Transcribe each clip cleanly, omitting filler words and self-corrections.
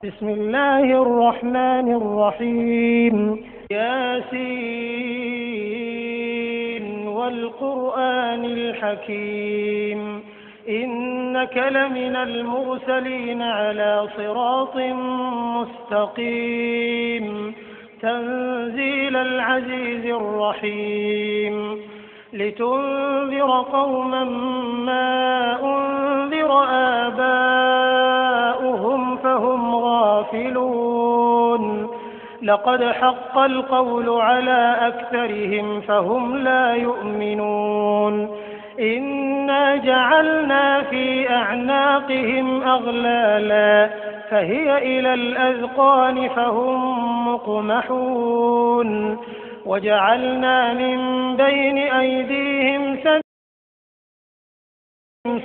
بسم الله الرحمن الرحيم ياسين والقرآن الحكيم إنك لمن المرسلين على صراط مستقيم تنزيل العزيز الرحيم لتنذر قوما ما أنذر آباؤهم فهم غافلون لقد حق القول على أكثرهم فهم لا يؤمنون إنا جعلنا في أعناقهم أغلالا فهي إلى الأذقان فهم مقمحون وجعلنا من بين أيديهم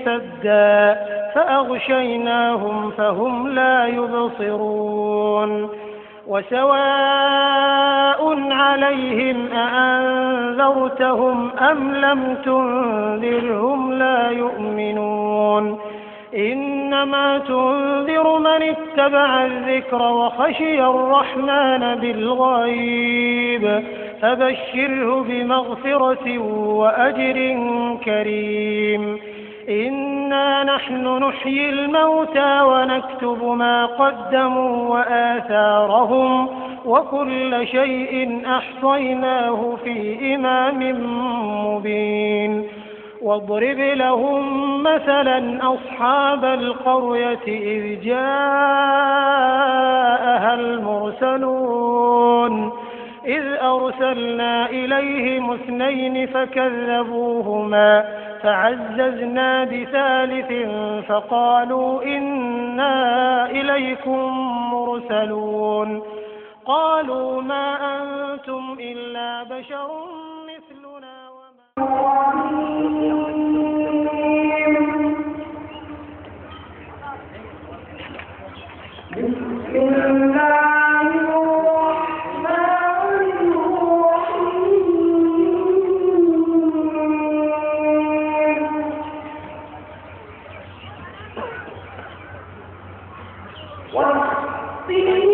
سدا فأغشيناهم فهم لا يبصرون وسواء عليهم أأنذرتهم أم لم تنذرهم لا يؤمنون إنما تنذر من اتبع الذكر وخشي الرحمن بالغيب فبشره بمغفرة وأجر كريم إنا نحن نحيي الموتى ونكتب ما قدموا وآثارهم وكل شيء أحصيناه في إمام مبين واضرب لهم مثلا أصحاب القرية إذ جاءها المرسلون إذ أرسلنا إليهم 2 فكذبوهما فعززنا بثالث فقالوا إنا إليكم مرسلون قالوا ما أنتم إلا بشر مثلنا بسم الله الرحمن الرحيم والتين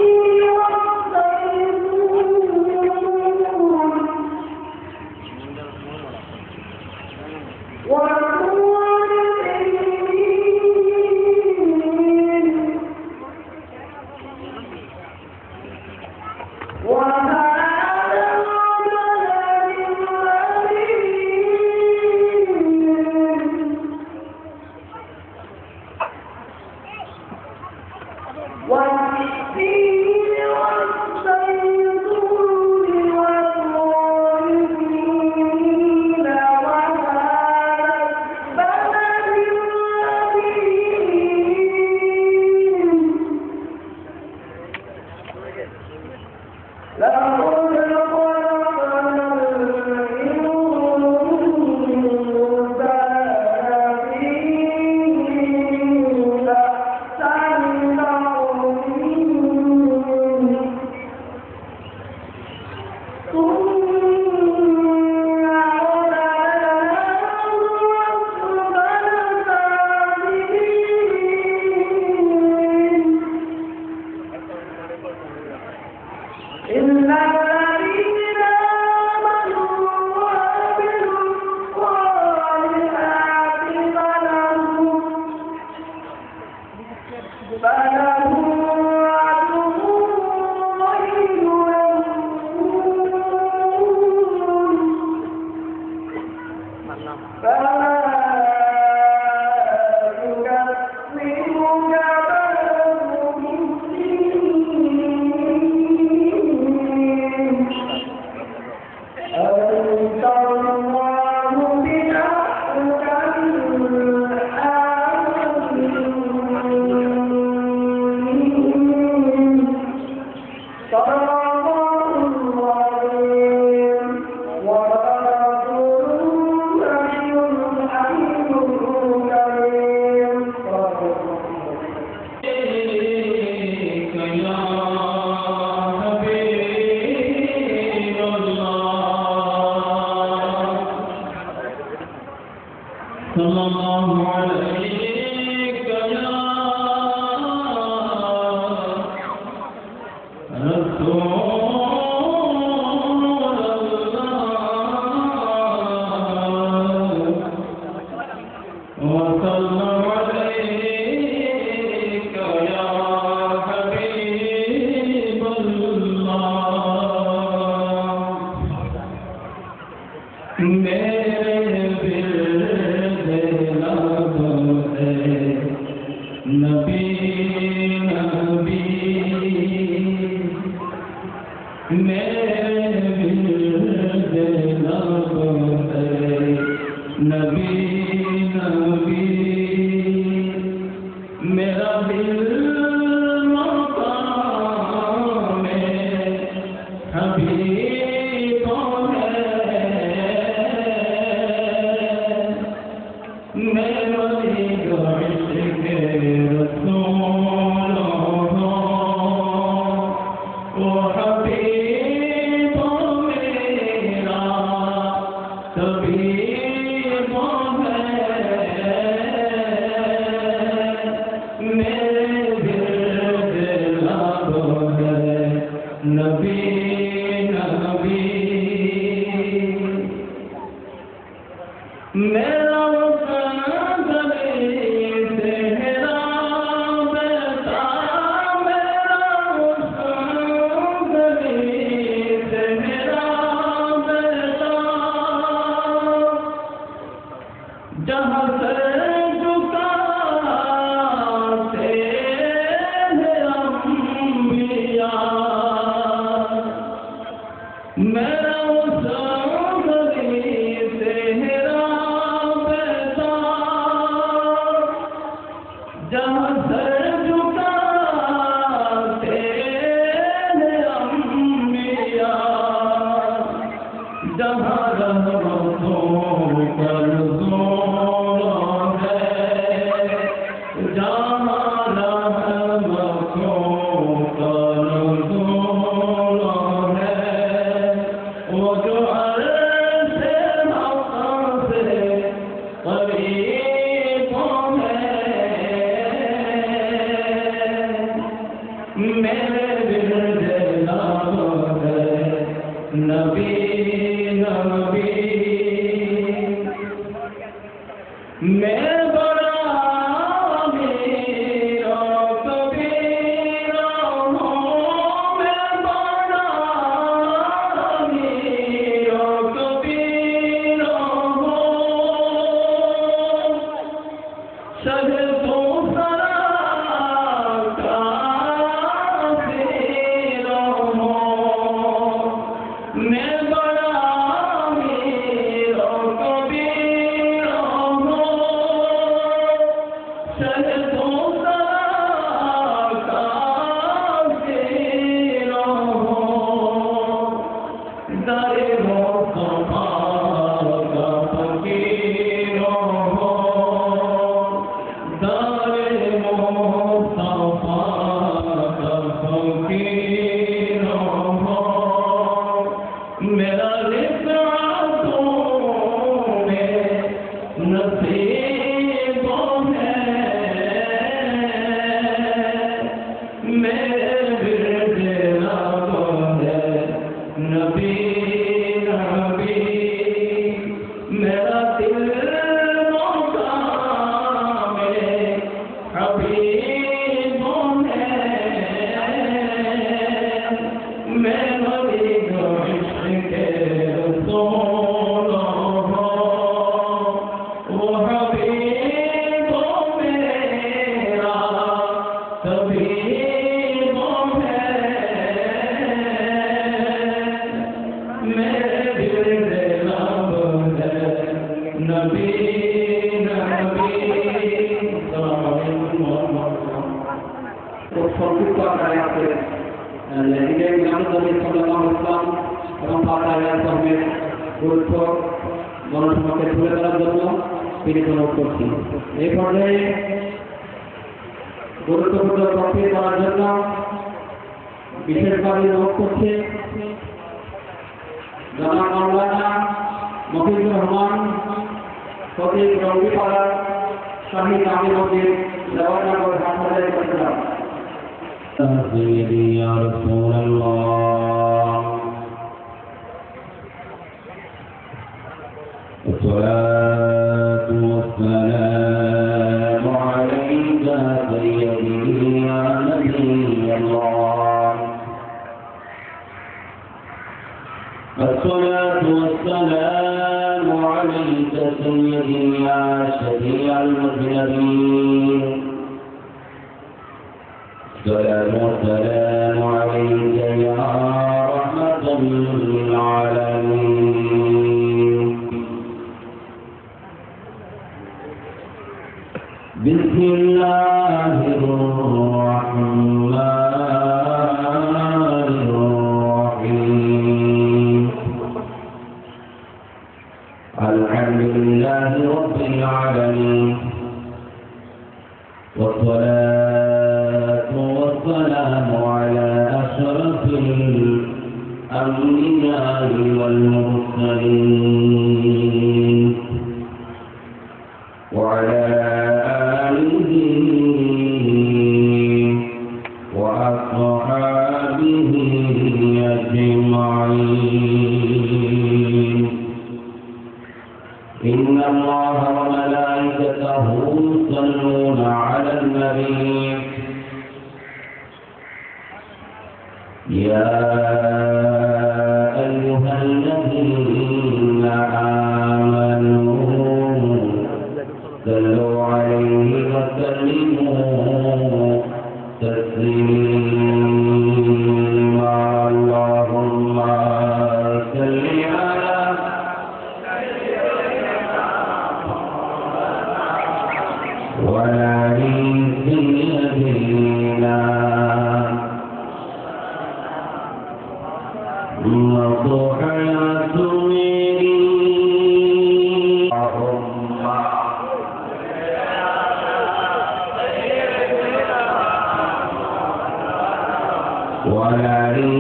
ولئن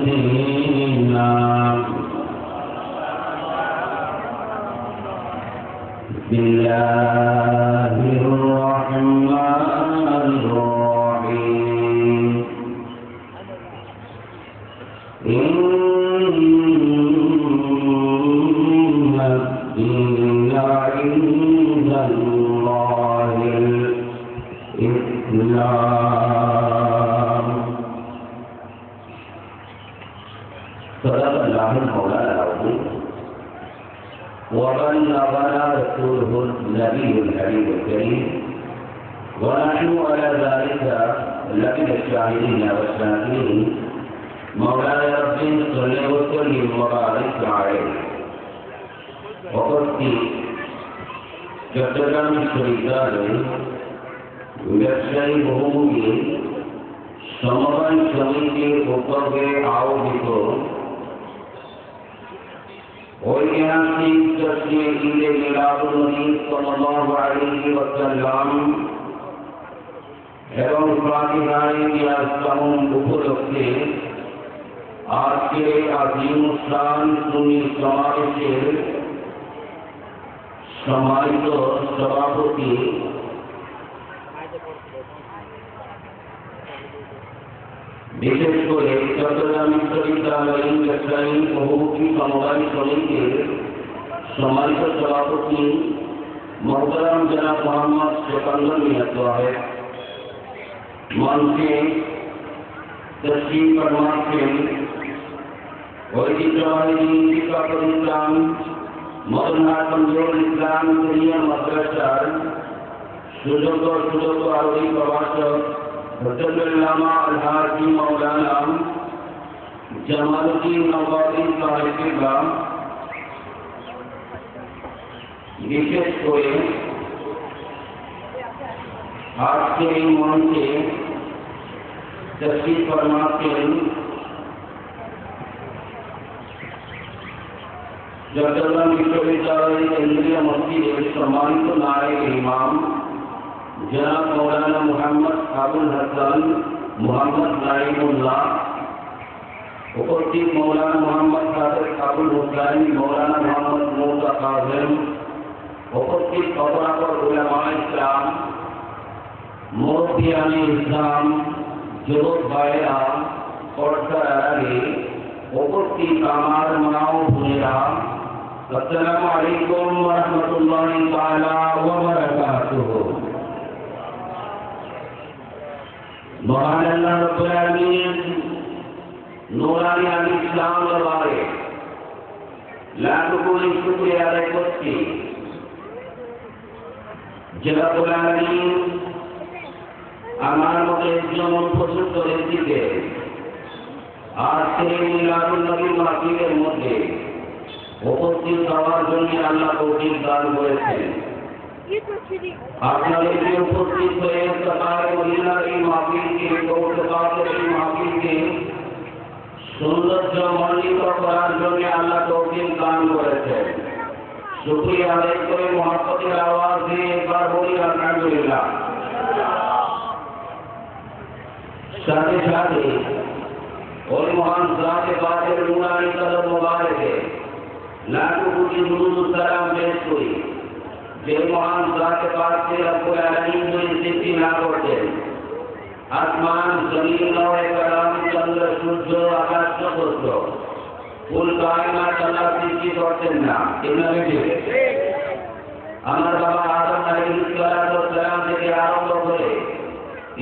سيدنا بسم الله الرحمن الرحيم إن الدين عند الله الإسلام صدق الله المولى العظيم وبلغنا رسوله النبي الحبيب الكريم ونحن على ذلك لمن الشاهدين والشاكرين مولاي ربي صل وسلم وبارك عليه وقد চট্টগ্রাম বিশ্ববিদ্যালয়ে ব্যবসায়ী বহুমুখী সমবায় সমিতির উদ্যোগে আয়োজিত ঐতিহাসিক জশ্নে ঈদে মিলাদুন নবী সাল্লাল্লাহু আলাইহি ওয়াসাল্লাম এবং ফাতিহায়ে ইয়াসলাম উপলক্ষে আজকের আজিম শান সুন্নি সমাবেশের সম্মানিত সভাপতি বিশেষ করে চট্টগ্রাম বিশ্ববিদ্যালয় ব্যবসায়ী বহুমুখী সমবায় সমিতির সম্মানিত সভাপতি মোহতারাম জনাব মোহাম্মদ সিকান্দর মিয়া সাহেব মঞ্চে তশরিফ ফরমাচ্ছেন ঐতিহ্যবাহী শিক্ষা প্রতিষ্ঠান মদনহাট মঞ্জুরুল ইসলাম সিনিয়র মাদ্রাসার সুযোগ্য আরবি প্রভাষক হযরতুল্লামা আল-হাজি মাওলানা জামালউদ্দিন নওয়াবী সাহেব কিবলা বিশেষ করে আজকে এই মঞ্চে তশরিফ ফরমাচ্ছেন চট্টগ্রাম বিশ্ববিদ্যালয়ের কেন্দ্রীয় মসজিদের সম্মানিত নায়েব ইমাম জনাব মৌলানা মুহাম্মদ আবুল হাসান মুহাম্মদ নাইমুল্লাহ উপস্থিত মৌলানা মুহাম্মদ সাদেক আবুল হুসাইন মৌলানা মুহাম্মদ মুসা কাজেম উপস্থিত অপরাপর উলামায়ে ইসলাম মুরব্বিয়ানে ইসলাম যুবক ভাইয়েরা পর্দার আড়ালে উপস্থিত আমার মা ও বোনেরা আসসালামু আলাইকুম ওয়া রাহমাতুল্লাহি তাআলা ওয়া বারাকাতুহু। মহান আল্লাহ রাব্বুল আলামিন নূরানি আল ইসলাম দরবারে লাখো কোটি শুকরিয়া আদায় করছি যে রাব্বুল আলামিন আমার মতো একজন উপযুক্ত ব্যক্তিকে আজকের মিলাদুন নবী মাহফিলের মধ্যে উপস্থিত হওয়ার জন্য আল্লাহ তৌফিক দান করেছেন। আপনাদেরকে উপস্থিত হয়ে সরকার মদিনার এই মাহফিলকে গৌরবাদের এই মাহফিলকে সৌন্দর্য মণ্ডিত করার জন্য আল্লাহ তৌফিক দান করেছেন। শুকরিয়া আদায় করে মহব্বতের আওয়াজ দিয়ে একবার বলি আলহামদুলিল্লাহ। সাথে সাথে ওই মহান জাতে পাকের নূরানি কদম মোবারকে লাখো কোটি দুরূদ ও সালাম পেশ করি যে মহান জাতে পাককে রব্বুল আলামিন যদি সৃষ্টি না করতেন আসমান জমিন নয় কালাম চন্দ্র সূর্য আকাশ নক্ষত্র ফুল কায়নাত আল্লাহ সৃষ্টি করতেন না। আমার বাবা আদম আলাইহিস সালাম থেকে আরম্ভ করে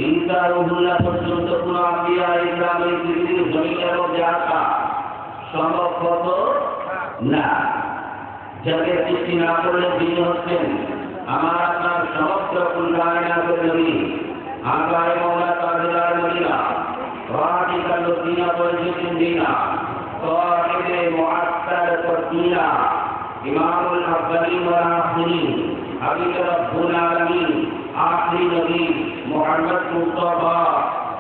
ঈসা রুহুল্লাহ পর্যন্ত কোন আম্বিয়া ইসলাম এই পৃথিবীর জমিনের মধ্যে আসা সম্ভব হতো না। যাকে সৃষ্টি না করলে যিনি হচ্ছেন আমার আপনার সমস্ত কুলকায়নাতের নবী আকায়ে মাওলা তাআলার মদিনা রাহিকাল মদিনা পরিচিত দিনা সাহিবে মুআত্তার তরদিনা ইমামুল আফদালিন ওয়াল আখিরিন হাবিব রব্বুল আলামিন आखिरी नबी मोहम्मद मुस्तफा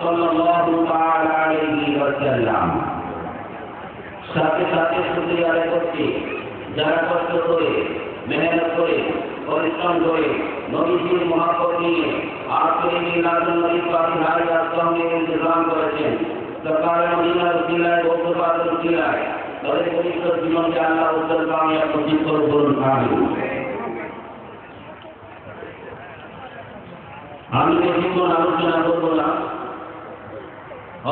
सल्लल्लाहु ताला अलैहि वसल्लम साथे साथे शुक्रिया আদায় করছি যারা কষ্ট করে মেহনত করে পরিশ্রম করে নবীজির মহব্বত নিয়ে আখেরি মিলাদুন নবী ফাতিহায়ে আসলামের ইন্তজাম করেছেন উচিলায় বৌদ্ধবাদের উচিলায় তাদের পবিত্র জীবনকে আল্লাহ উজ্জ্বল কামিয়াব নসিব করে বলুন আমিন। আমি বেশিক্ষণ আলোচনা করব না,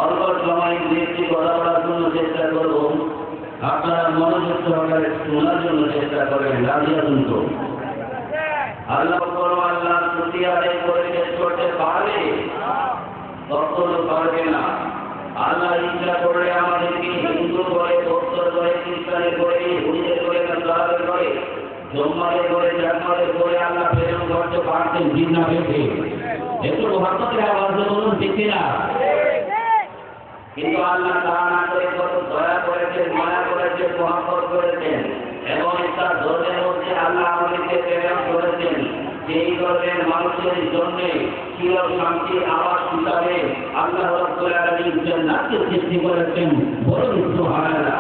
অল্প সময় দৃষ্টি কথা বলার জন্য চেষ্টা করব, আপনারা মনোযোগ সহকারে শোনার জন্য চেষ্টা করেন। রাজিয়া শুনতো আল্লাহ আল্লাহ স্তুতি আদায় করে শেষ করতে পারবে? কখনো পারবে না। আল্লাহ ইচ্ছা করলে আমাদেরকে হিন্দু করে, বৌদ্ধ করে, খ্রিস্টানি করে, হুদিদের করে, নাসারাদের করে, জম্মাদের করে, জামাদের করে আল্লাহ প্রেরণ করতে পারতেন জিন্না বেঁধে। একটু মহাত্মাদের আওয়াজে বলুন ঠিক না? কিন্তু আল্লাহ তা না করে কত দয়া করেছেন, মায়া করেছেন, মহাব্বত করেছেন এবং তার ধর্মের মধ্যে আল্লাহ আমাদেরকে প্রেরণ করেছেন যেই ধর্মের মানুষের জন্য চির শান্তির আবাস হিসাবে আল্লাহ রাব্বুল আলামিন জান্নাতকে সৃষ্টি করেছেন। বলুন সুবহানাল্লাহ।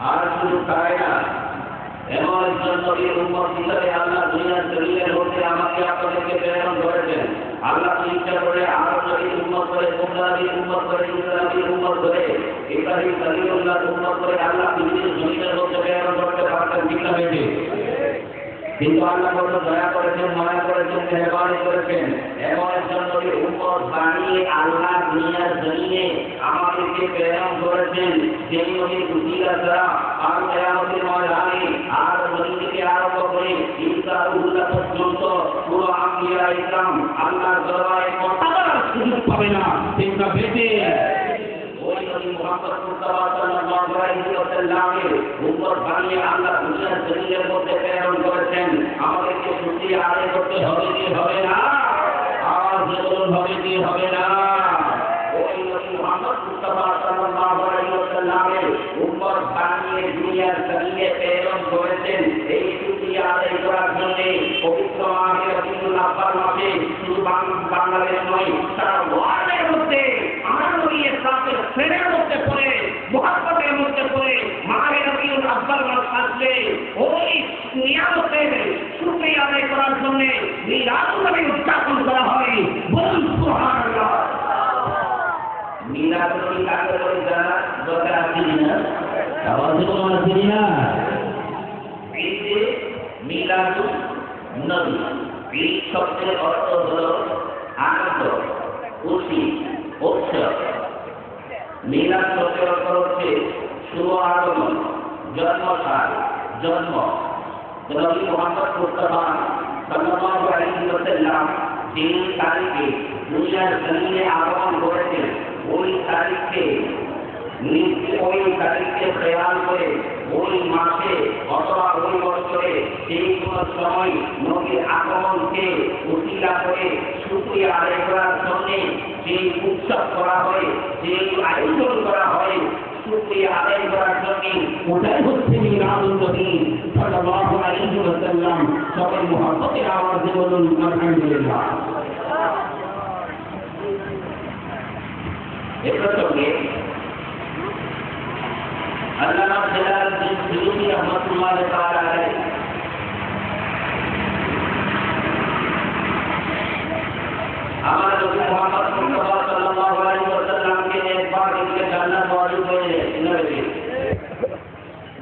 আর শুধু তাই না, এমন একজন নবীর উম্মত হিসাবে আল্লাহ দুনিয়ার জমিনের মধ্যে আমাকে আপনাদেরকে প্রেরণ করেছেন। আল্লাহ ইচ্ছা করে আরব নবীর উম্মত করে, মুসা নবীর উম্মত করে, ঈসা নবীর উম্মত করে, ইব্রাহিম খলিলুল্লাহর উম্মত করে আল্লাহ পৃথিবীর জমিনের মধ্যে প্রেরণ করতে পারতেন ঠিক না বেশি? কিন্তু আল্লাহ কত দয়া করেছেন, মায়া করেছেন, মেহরবানি করেছেন, এমন একজন নবীর উম্মত বানিয়ে আল্লাহ দুনিয়ার জমিনে আমাদেরকে প্রেরণ করেছেন যেই নবীর উসিলা ছাড়া আর কিয়ামতের ময়দানে আর নবী থেকে আরম্ভ করে ঈসা রুহুল্লাহ পর্যন্ত পুরো আম্বিয়া ইকরাম আল্লাহর দরবারে কথা বলার সুযোগ পাবে না ঠিক না বেশি? ওই নবী মুহাম্মদ মুস্তাফা সাল্লাল্লাহু আলাইহি ওয়াসাল্লামের উম্মত বানিয়ে আল্লাহ দুনিয়ার জমিনের মধ্যে প্রেরণ করেছেন। আমাদেরকে শুকরিয়া আদায় করতে হবে কি হবে না? আওয়াজ বলুন হবে কি হবে না? ওই নবী মুহাম্মদ মুস্তাফা সাল্লাল্লাহু আলাইহি ওয়াসাল্লামের উম্মত বানিয়ে দুনিয়ার জমিনে প্রেরণ করেছেন এই শুকরিয়া আদায় করার জন্য পবিত্র মাহে রবিউল আউয়াল মাসে শুধু বাংলাদেশ নয় সারা ওয়ার্ল্ডের মধ্যে আমার নবী ইসলামের ফেরের মধ্যে পড়ে, মুহাব্বতের মধ্যে পড়ে মাহে রবিউল আউয়াল মাস আসলে ওই নিয়ামতের শুকরিয়া আদায় করার জন্য মিলাদুন নবী উদযাপন করা হয়। বলুন সুবহানাল্লাহ। মিলাদুন নবী কাকে বলে জানা দরকার আছে না? আওয়াজ বলুন আছে না? এই যে মিলাদুন নবী, এই শব্দের অর্থ হলো আনন্দ, খুশি, উৎসব। মিলাদ শব্দের অর্থ হচ্ছে শুভ আগমন, জন্মসাল, জন্ম। নবী মুহাম্মদ মুস্তাফা সাল্লাল্লাহু আলাইহি ওয়াসাল্লাম যে তারিখে দুনিয়ার জমিনে আগমন করেছেন ওই তারিখকে খেয়াল করে ওই মাসে অথবা ওই বছরে সেই কোন সময় নবীর আগমনকে উসিলা করে শুকরিয়া আদায় করার জন্য যে উৎসব করা হয়, যে আয়োজন করা হয় শুকরিয়া আদায় করার জন্য, ওটাই হচ্ছে মিলাদুন নবী সাল্লাল্লাহু আলাইহি ওয়াসাল্লাম। সবাই মুহাব্বতের আওয়াজে বলুন আলহামদুলিল্লাহ। এর সঙ্গে আল্লামা জালালউদ্দিন সুয়ুতী রাহমাতুল্লাহ তাআলা আলাইহি আমার নবী মুহাম্মদ মুস্তাফা সাল্লাল্লাহু আলাইহি ওয়াসাল্লামকে একবার দিকে জান্নাত ওয়াজিব করে নবী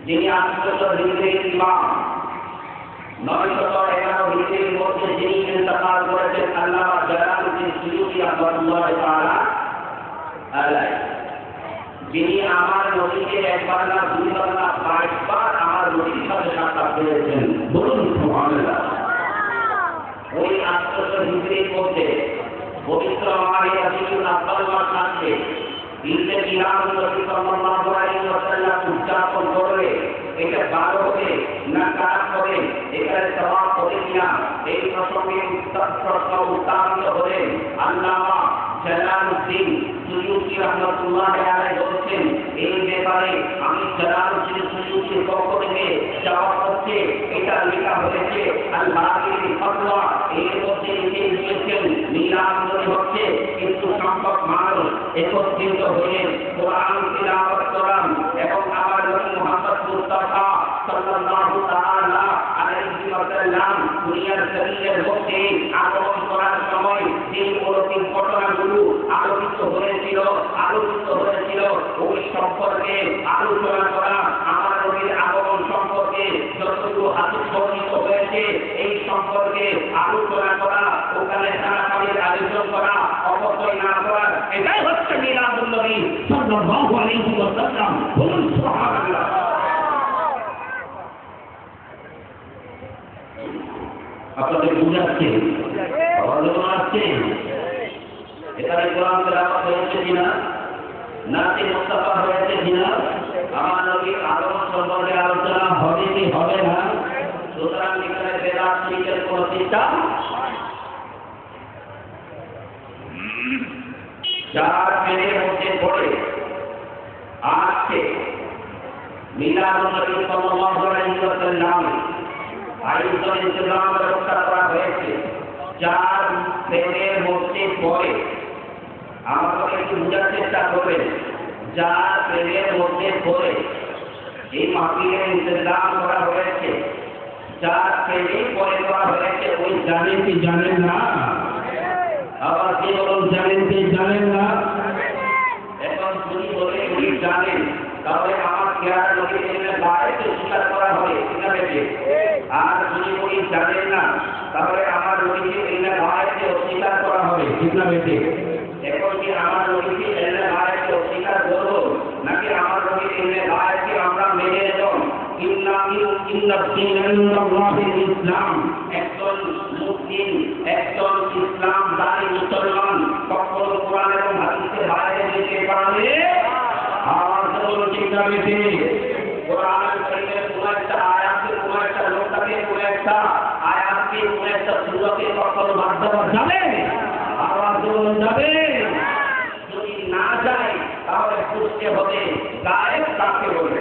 যিনি 800 হিজরির ইমাম, 911 হিজরির মধ্যে যিনি ইন্তেকাল করেছেন আল্লামা জালালউদ্দিন সুয়ুতী রাহমাতুল্লাহ তাআলা আলাইহি, যিনি আমার নবীকে একবার না দুইবার না 22 বার আমার নবীর সাথে সাক্ষাৎ করেছেন। বলুন সুবহানাল্লাহ। ওই 800 হিজরির মধ্যে পবিত্র মাহে রবিউল আউয়াল মাস আসে, ঈদে মিলাদ নবী সাল্লাল্লাহু আলাইহি ওয়াসাল্লাম উদযাপন করবে। এটা ভালো হবে না খারাপ হবে, এটার সওয়াব হবে কিনা, এই প্রসঙ্গে উত্তাপিত হলেন আল্লামা জালালউদ্দিন সুয়ুতী রাহমাতুল্লাহ আলাইহি বলেছেন, এই ব্যাপারে আমি জালালউদ্দিন সুয়ুতীর পক্ষ থেকে জবাব হচ্ছে এটা লেখা হয়েছে আল-বাকির ফতোয়া, এর মধ্যে লিখে দিয়েছেন মিলাদ নবী হচ্ছে কিছু সংখ্যক মানুষ একত্রিত হয়ে কোরআন তিলাওয়াত করেন এবং আমার নবী মুহাম্মদ মুস্তাফা সাল্লাল্লাহু তাআলা আলাইহি ওয়াসাল্লাম দুনিয়ার জমিনের মধ্যে আগমন করার সময় যে অলৌকিক ঘটনাগুলো আলোচিত হয়েছিল আলোচিত হয়েছিল ওই সম্পর্কে আলোচনা করা, আমার নবীর আগমন সম্পর্কে যতটুকু হাদিস বর্ণিত হয়েছে এই সম্পর্কে আলোচনা করা, ওখানে খানাখানির আয়োজন করা, অপচয় না করা, এটাই হচ্ছে মিলাদুন নবী সাল্লাল্লাহু আলাইহি ওয়াসাল্লাম। বলুন সুবহানাল্লাহ। আপনাদের বুঝাচ্ছে আওয়াজ আসছে? এখানে কোরআন তেলাওয়াত হয়েছে কিনা, নাতে মুস্তাফা হয়েছে কিনা, আমার নবীর আগমন সম্পর্কে আলোচনা হবে কি হবে না? সুতরাং এখানে বেদাত শিরকের কোনো চিন্তা, যার পেনের মধ্যে পড়ে আজকে মিলাদুন নবী সাল্লাল্লাহু আলাইহি ওয়াসাল্লাম আয়োজন ইসলাম ব্যবস্থা করা হয়েছে, যার পেনের মধ্যে পড়ে, আমাকে একটু বোঝার চেষ্টা করবেন, যার পেনের মধ্যে পড়ে এই মাহফিলের ইন্তজাম করা হয়েছে, যার পেনে পড়ে করা হয়েছে, ওই জানেন কি জানেন না? আবার কি বলুন, জানেন কি জানেন না? এখন যদি বলে উনি জানেন, তাহলে আমার কেয়ার নবীর বাইরে স্বীকার করা হবে কিনা বেশি? আর যদি উনি জানেন না, তাহলে আমার নবীকে এনে বাইরে অস্বীকার করা হবে কিনা বেশি? এখন কি আমার নবীকে এনে বাইরে অস্বীকার করবো, নাকি আমার নবীকে এনে বাইরে আমরা মেনে নেব? ইসলাম, একজন মুসলিম, একজন ইসলামদারী মুসলমান কখনো কোরআন এবং হাদিসের বাইরে যেতে পারে? আমার সকল চিন্তা বেশি কোরআন শরীফের কোন একটা আয়াতের, কোন একটা লোকটাকে, কোন একটা আয়াতকে, কোন একটা সূরাকে কখনো বাদ দেওয়া যাবে? আওয়াজ যাবে? যদি না যায় তাহলে বুঝতে হবে গায়েব কাকে বলে।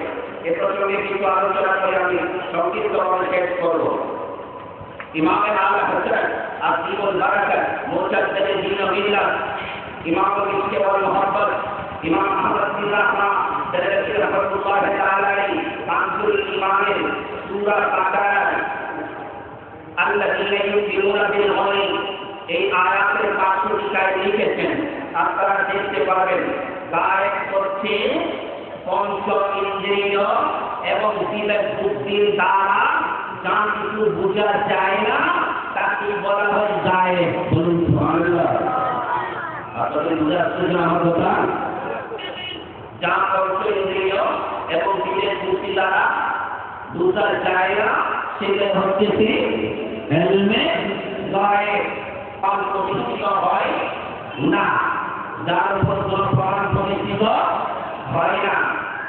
এ প্রসঙ্গে কিছু আলোচনা করে আমি সংক্ষিপ্তভাবে শেষ করব। ইমাম আলা হযরত আসিফুল বারাকাত মুজাদ্দিদ দ্বীন মিল্লাত ইমাম ইসকে ওয়াল মুহাব্বত ইমাম আহমদ বিন রাহমান দরজী রাহমাতুল্লাহ তাআলা আলাইহি কানজুল ইমানের সূরা বাকারা আল্লাযীনা ইউমিনুনা বিল গায়ব এই আয়াতের পাঠ্যটিকায় লিখেছেন, আপনারা দেখতে পাবেন। গায়েব হচ্ছে পঞ্চ ইন্দ্রিয় এবং বিবেক বুদ্ধির দ্বারা যা কিছু বোঝা যায় না তাকে বলা হয় গায়েব। বলুন সুবহানাল্লাহ। আপনাদের বুঝে আসছে না আমার কথা? যা পঞ্চ ইন্দ্রিয় এবং বিবেক বুদ্ধি দ্বারা বোঝা যায় না সেটা হচ্ছে ইলমে গায়েব। প্রমাণ প্রতিষ্ঠিত হয় না, যার উপর কোনো প্রমাণ প্রতিষ্ঠিত হয় না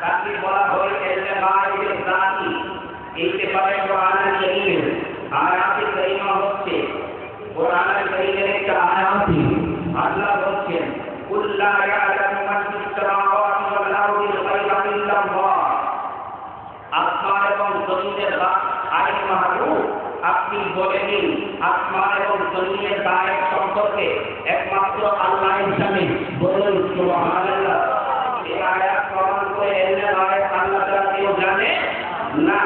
তাকে বলা হয় ইলমে গায়েবের জাতি। এই ব্যাপারে কোরআনের কারীমের আয়াতে কারীমা হচ্ছে, কোরআনের কারীমের একটা আয়াতে আল্লাহ বলছেন কুল লা ইয়ালামু মান ফিস সামাওয়াতি ওয়াল আরদিল গায়বা ইল্লাল্লাহ। আসমান এবং জমিনের আইন মাহফুজ আপনি বলে দিন, আসমান এবং জমিনের গায়েব সম্পর্কে একমাত্র আল্লাহ জানেন। বলুন সুবহানাল্লাহ। এই আয়াত প্রমাণ করে ইলমে গায়েব আল্লাহ তাআলা কেউ জানে না।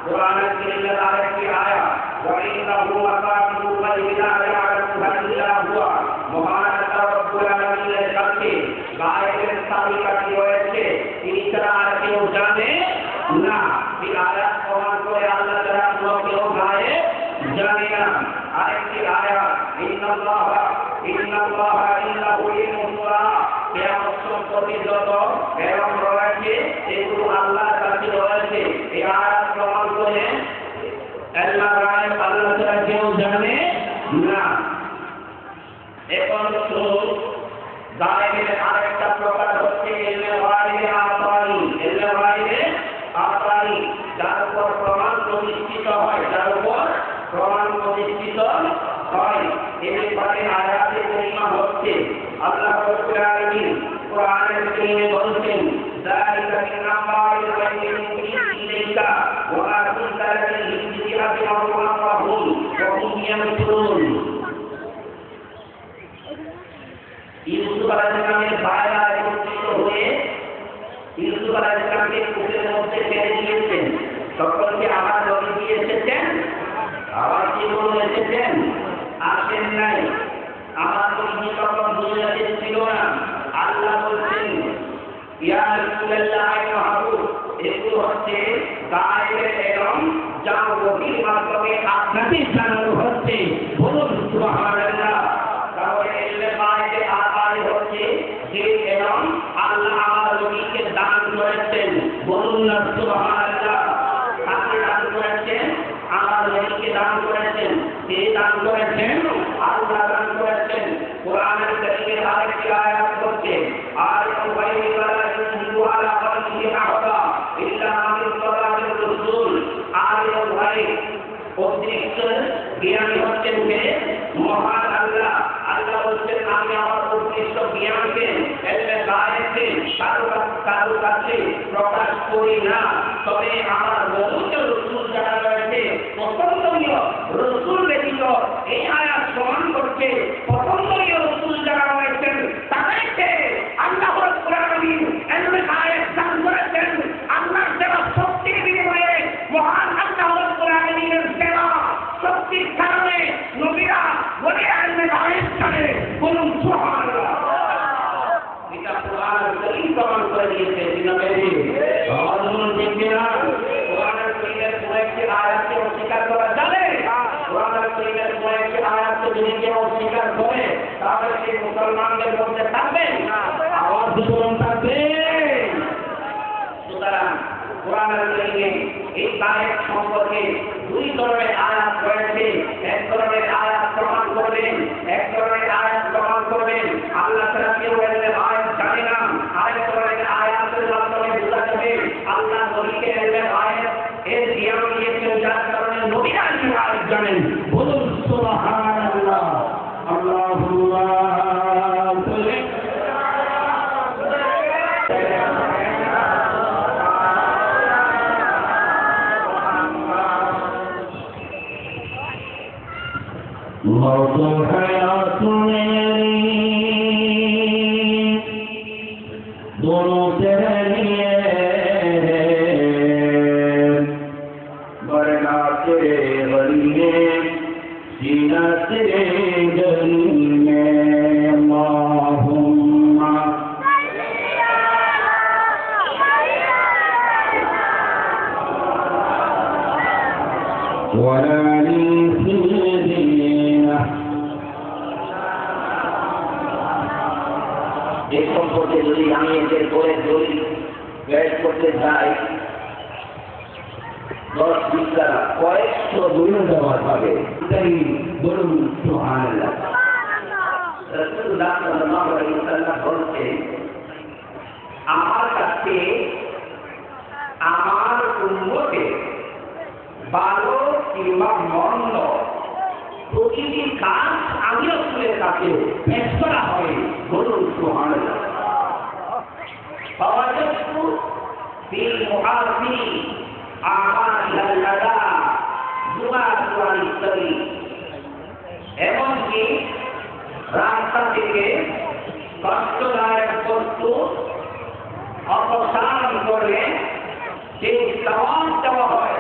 কোরআনের কারীমের আরেকটি আয়াত ওয়া ইন্নাহু মাকাতিবুল গায়বি লা ইয়ালামুহা ইল্লা হুয়া। মহান আল্লাহ রাব্বুল আলামিনের কাছে গায়েবের তালিকাটি রয়েছে, তিনি ছাড়া আর কেউ জানে না। এই আয়াত প্রমাণ করে আল্লাহ তাআলা কেউ গায়েব জানে না। আরেকটি আয়াত ইন্নাল্লাহা ইন্নাহু ইয়ামুরা, কিয়ামত সম্পর্কে যত এবং রয়েছে এগুলো আল্লাহর কাছে রয়েছে। এই আয়াত প্রমাণ করে আল্লাহ গায়েব আল্লাহ তাআলা কেউ জানে না। এখন শুনুন, গায়েবের আরেকটা প্রকার হচ্ছে ইলমে গায়বে আতারি। ইলমে গায়বে আতারি যার উপর প্রমাণ প্রতিষ্ঠিত হয়, যার উপর প্রমাণ প্রতিষ্ঠিত হয়। এই ব্যাপারে আয়াতে কারীমা হচ্ছে আল্লাহ রাব্বুল আলামিন কোরআনের কারীমে বলেছেন যালিকা মিন আম্বাইল গায়বি নুহিহি ইলাইকা ওয়া মা কুনতা লাদাইহিম ইয ইয়াজমাউনা রাব্বুহুম ওয়া হুম ইয়ামকুরুন। ইউসুফ আলাইহিস সালামের ভাইরা একত্রিত হয়ে ইউসুফ আলাইহিস সালামকে কূপের মধ্যে ফেলে দিয়েছেন। সকলকে আমার নবী দিয়ে এসেছেন, আবার কি বলে এসেছেন? আসেন নাই। আমার নবী তখন দুনিয়াতে ছিল না। আল্লাহ বলছেন ইয়া রাসূলুল্লাহ মাহবুব এগুলো হচ্ছে গায়েবের ইলম যা ওহীর মাধ্যমে আপনাকে জানানো হচ্ছে বলুন সুবহানাল্লাহ তাহলে ইলমে গায়েবে আকারে হচ্ছে যে ইলম আল্লাহ আমার নবীকে দান করেছেন বলুন না সুবহানাল্লাহ কাকে দান করেছেন আমার নবীকে দান করেছেন কে দান করেছেন আল্লাহ দান করেছেন কোরআনের কারীমের আরেকটি আয়াত হচ্ছে আয়াতুল বাইনি ওয়ালা ইনহু আলা কলবিহি আহদা ইল্লা মিন সালাতির রাসূল আয়াতুল বাইনি অতিরিক্ত জ্ঞানী হচ্ছেন কে মহান আল্লাহ আল্লাহ বলছেন আমি আমার অতিরিক্ত জ্ঞানকে এলমে গায়েবকে কারো কাছে প্রকাশ করি না তবে আমার বহু রাসূল যারা রয়েছে পছন্দনীয় রাসূল ব্যতীত এই আয়াত প্রমাণ করছে পছন্দনীয় রাসূল যারা রয়েছেন তাদেরকে আল্লাহ রাব্বুল আলামিন এলমে গায়েব দান করেছেন আল্লাহর দেওয়া শক্তির বিনিময়ে মহান আল্লাহ রাব্বুল আলামিনের দেওয়া শক্তির কারণে নবীরা বলে এলমে গায়েব জানে বলুন সুবহানাল্লাহ এটা কোরআনের কারীম প্রমাণ করে দিয়েছে বিনবী আল্লাহর জিকিরা কোরআনের কারীমের কয়েকটি আয়াতকে অস্বীকার করা যাবে কোরআনের কারীমের কয়েকটি আয়াতকে যদি কেউ অস্বীকার করে তাহলে সেই মুসলমানদের মধ্যে থাকবে আওয়াজ দুজন থাকবে সুতরাং কোরআনের কারীমে এই গায়েব সম্পর্কে দুই ধরনের আয়াত রয়েছে এক ধরনের আয়াত প্রমাণ করবেন এক ধরনের আয়াত প্রমাণ করবেন আল্লাহ তাআলা কেউ এর আয়াত জানে না আরেক ধরনের আয়াতের মাধ্যমে বোঝা যাবে আল্লাহ নবীকে এর আয়াত এর জ্ঞান দিয়েছেন যার কারণে নবীরা এই আয়াত জানেন বলুন সুবহানাল্লাহ আল্লাহুম্মা সাল্লি मौत हयात मेरी दोनों तेरे लिए मरना तेरे गली में जीना तेरे गली में अल्लाहुम्मा वला এই সম্পর্কে যদি আমি এদের করে দলিল বের করতে যাই 10-20 টাকা কয়েকশো দলিল দেওয়া হবে তাই বলুন সুবহানাল্লাহ রাসূলুল্লাহ সাল্লাল্লাহু আলাইহি ওয়াসাল্লাম বলছেন আমার কাছে আমার উম্মতে ভালো কিংবা মন্দ প্রতিটি কাজ আমি রাসূলের কাছে পেশ করা হয় বলুন সুবহানাল্লাহ ফাওয়াজাতু ফিল মুআসি আমাল লাদা দুআতুল ইসলামি এমনকি রাস্তা থেকে কষ্টদায়ক বস্তু অপসারণ করে যে সওয়াব দেওয়া হয়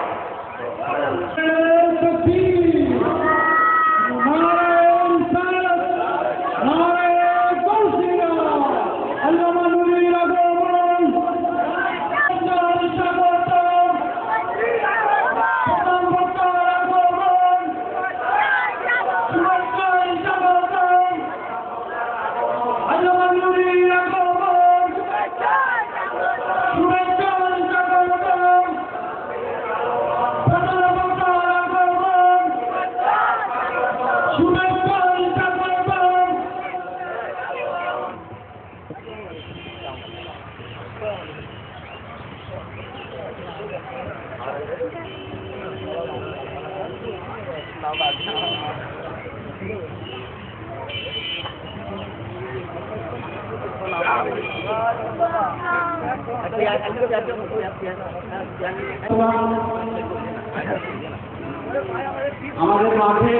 আমাদের মাঠে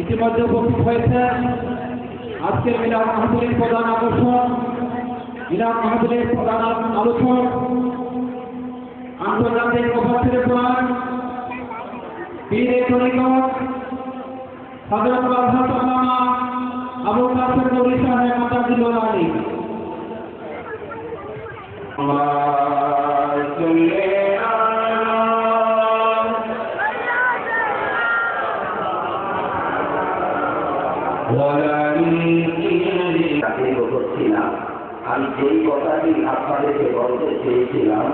ইতিমধ্যে উপস্থিত হয়েছে আজকের মিলাদ মাহফিলের প্রধান আকর্ষণ, মিলাদ মাহফিলের প্রধান আলোচক, আন্তর্জাতিক মুফাসসিরে কোরআন, পীরে তরিকত হযরত আল্লামা আবু কাসেম নূরী সাহেব মাদাজিল্লাহ আলী। আমি যেই কথাটি আপনাদেরকে বলতে চেয়েছিলাম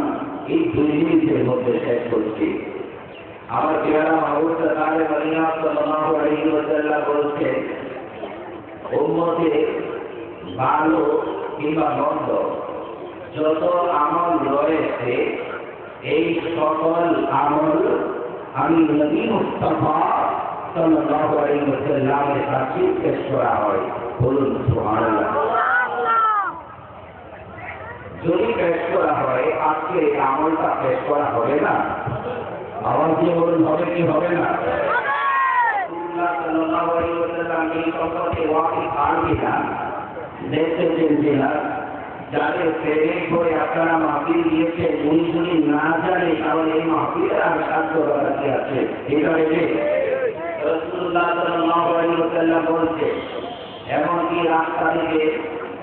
এই 2 মিনিটের মধ্যে শেষ করছি। আমার পেয়ারা মাহবুব মদিনা সাল্লাল্লাহু আলাইহি ওয়াসাল্লাম বলছেন, উম্মতে ভালো কিংবা মন্দ যত আমল রয়েছে এই সকল আমল আমি নবী মুস্তাফা সাল্লাল্লাহু আলাইহি ওয়াসাল্লামের কাছে পেশ করা হয়। বলুন সুবহানাল্লাহ। যদি পেশ করা হয় আজকে এই আমলটা পেশ করা হবে না? আবার কি বলুন, হবে কি হবে না? যাদের প্রেমে করে আপনারা মাহফিল দিয়েছেন উনি যদি না জানে তাহলে এই মাহফিলের আর সাহায্য করার কি আছে? এটা রেখে রাসূলুল্লাহ সাল্লাল্লাহু আলাইহি ওয়াসাল্লাম বলছে, এমনকি রাস্তা থেকে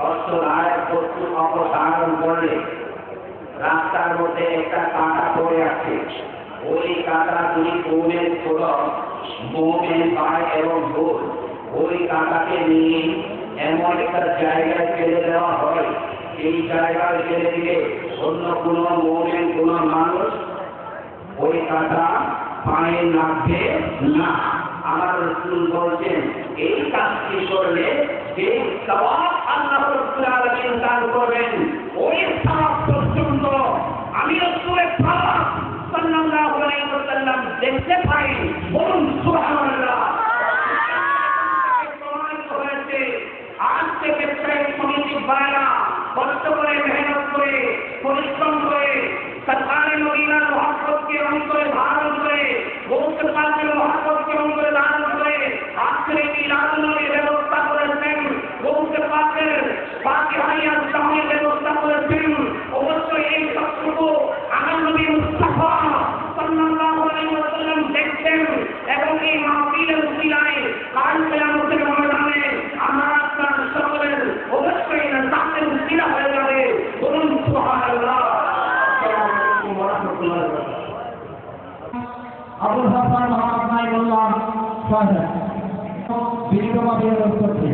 অস্ত্র আয়াত বস্তু অপসারণ করলে রাস্তার মধ্যে একটা কাঁটা পড়ে আছে, ওই কাঁটা যদি মোমেন ছোট মোমেন পায় এবং ভুল ওই কাঁটাকে নিয়ে এমন একটা জায়গায় ফেলে দেওয়া হয়, এই জায়গায় ফেলে দিলে অন্য কোনো মোমেন কোনো মানুষ ওই কাঁটা পায়ে লাগবে না। আমার রাসূল বলছেন এই কাজটি করলে যে সওয়াব আল্লাহ রাব্বুল আলামিন দান করবেন ওই সওয়াব পর্যন্ত আমি রাসূলের পাক সাল্লাল্লাহু আলাইহি ওয়াসাল্লাম দেখতে পাই। বলুন সুবহানাল্লাহ। আজ থেকে প্রায় সমিতি বায়না কষ্ট করে মেহনত করে পরিশ্রম করে সরকারি মদিনার মহব্বতকে অন্তরে ধারণ করে গৌসে পাকের মহব্বতকে অন্তরে ধারণ করে আজকের এই রাজনৈতিক ব্যবস্থা করেছেন, গৌসে পাকের ফাতিহার সামনে ব্যবস্থা করেছেন। অবশ্যই এই সবটুকু আমার নবী মুস্তাফা সাল্লাল্লাহু আলাইহি ওয়াসাল্লাম দেখছেন এবং এই মাহফিলের উসিলায় কাল কিয়ামতের ময়দানে আমরা আপনার সকলের অবশ্যই নাজাতের উসিলা হয়ে যাবে। বলুন সুবহানাল্লাহ। আবুল হাসান মোহাম্মদ নাইমুল্লাহ সাহেব বিশ্বভাবে করছে।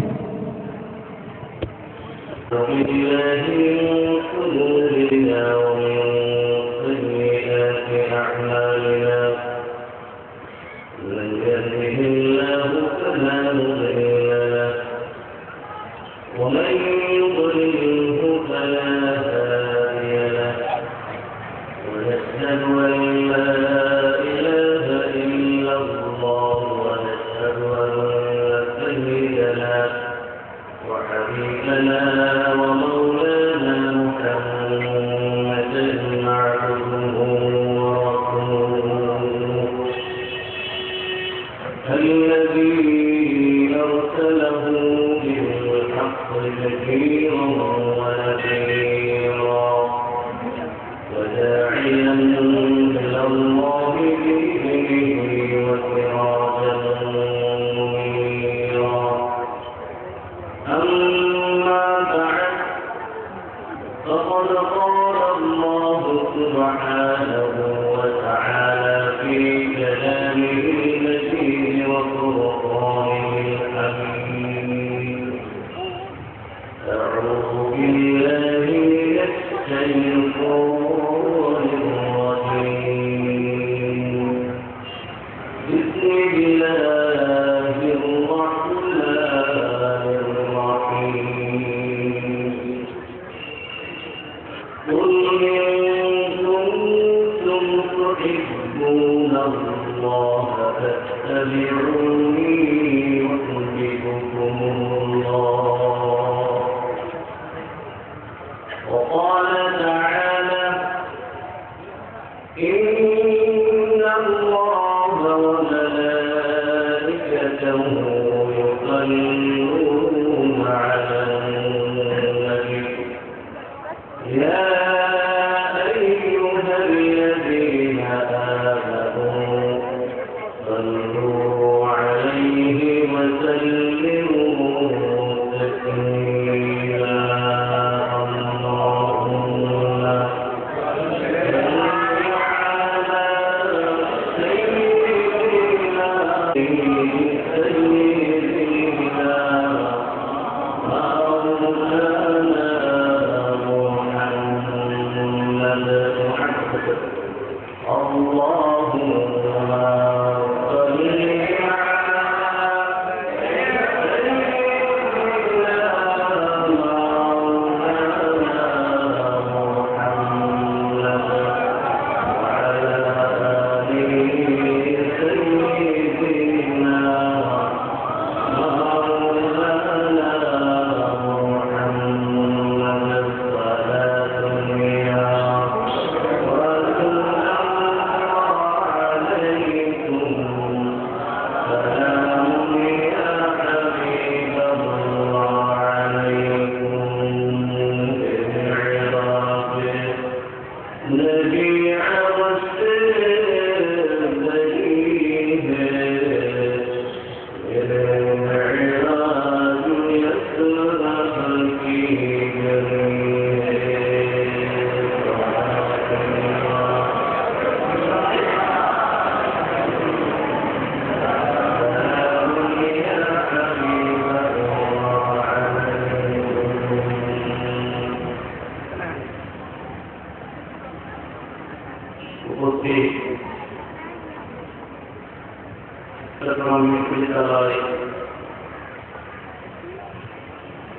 صلوا عليه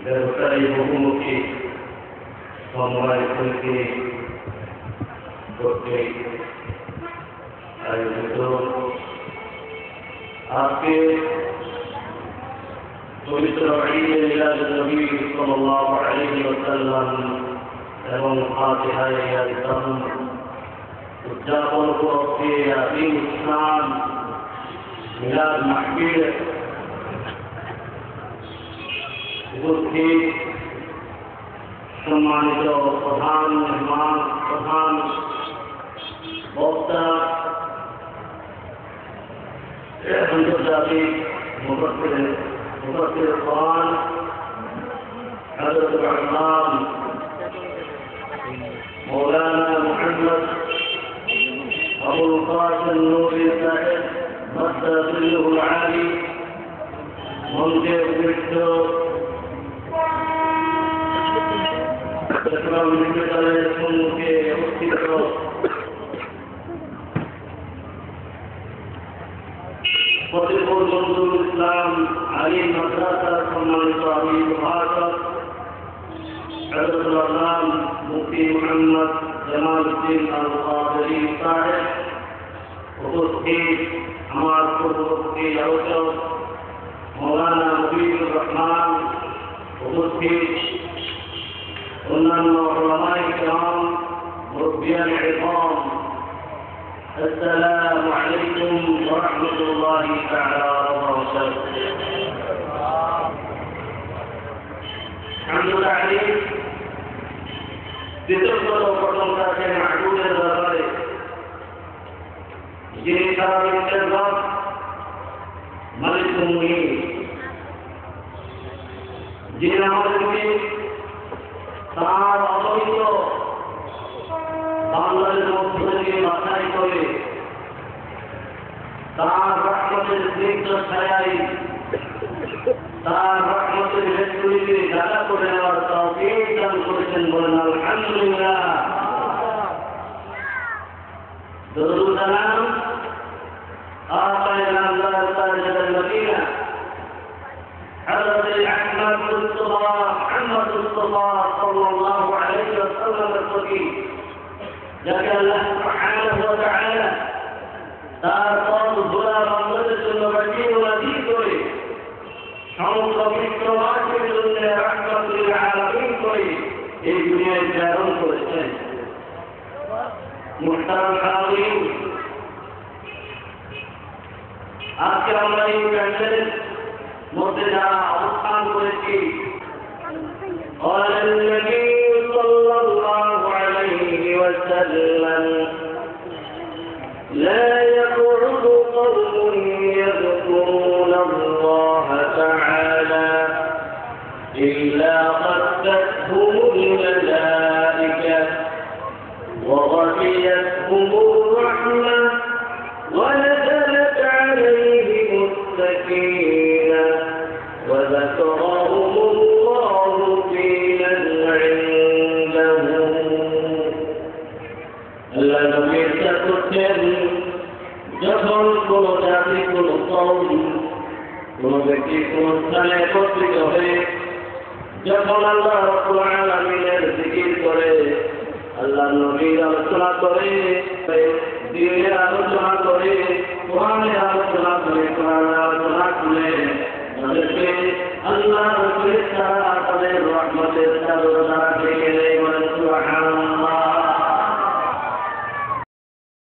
ব্যবসায়ী বহুমুখী সমবায় সমিতি কর্তৃক আয়োজিত আজকে পবিত্র ঈদে মিলাদুন-নবী সাল্লাল্লাহু আলাইহি ওয়াসাল্লাম এবং ফাতিহায়ে ইয়াসিন উদযাপন উপলক্ষে আদিম ইসলাম মিলাদ মাহফিল উপস্থিত সম্মানিত প্রধান মেহমান প্রধান বক্তা আন্তর্জাতিক মুফাসসির কোরআন হযরত আল্লাম মৌলানা মুহাম্মদ আবুল কাসিম নূরী সাহেব মাদ্দাতুল আলী মঞ্চে উপস্থিত চট্টগ্রাম বিশ্ববিদ্যালয়ের সম্মুখে অবস্থিত ফতেপুর মনজুরুল ইসলাম আলিম মাদ্রাসার সম্মানিত আমির মহাশয় হযরতুল আল্লাম মুফতি মুহাম্মদ জামালউদ্দিন আল কাদেরী সাহেব উপস্থিত আমার পূর্ববর্তী আলোচক মৌলানা মুজিবুর রহমান উপস্থিত অন্যান্য উলামায়ে কিরাম মুরব্বিয়ান ইযাম আসসালামু আলাইকুম ওয়া রাহমাতুল্লাহি তাআলা ওয়া বারাকাতুহু আলহামদুলিল্লাহ দ্বিতীয় প্রশংসা আছে মাহবুবের দরবারে যিনি সারা বিশ্বের রব মালিকুল মুলক যিনি আমাদেরকে তার অগণিত বান্দাদের মধ্য থেকে বাছাই করে তার রহমতের স্নিগ্ধ ছায়ায় তার রহমতের ভেতগুলিকে জায়গা করে নেওয়ার তৌফিক দান করেছেন বলেন আলহামদুলিল্লাহ। দরুদ সালাম আকায়ে নামদার তাজুল মদিনা حضرت احمد مصطفى محمد مصطفى صلى الله عليه وسلم الصديق যাকে আল্লাহ সুবহানাহু ওয়া তাআলা তার পথ ধরা বান্দাদের জন্য বাঁচিয়ে ওয়াদি করে সমগ্র বিশ্ববাসীর জন্য রাহমাতুল আলামিন করে এই দুনিয়ায় প্রেরণ করেছেন। মুহতারাম হাজিরিন, আজকে আমরা এই প্যান্ডেলের মধ্যে যারা অবস্থান করেছি قال النبي صلى الله عليه وسلم لا يقعد قوم يذكرون الله تعالى إلا غشتهم الملائكة وغشيتهم الرحمة ونزلت عليهم السكينة وذكرهم الله আল্লাহ রাব্বুল আলামিনের জিকির করে, আল্লাহর নবীর আলোচনা করে, দ্বীনের আলোচনা করে, কোরআনের আলোচনা করে, কোরআনের আলোচনা করে তাদেরকে আল্লাহর ফেরেশতারা তাদের রহমতের চাদর দ্বারা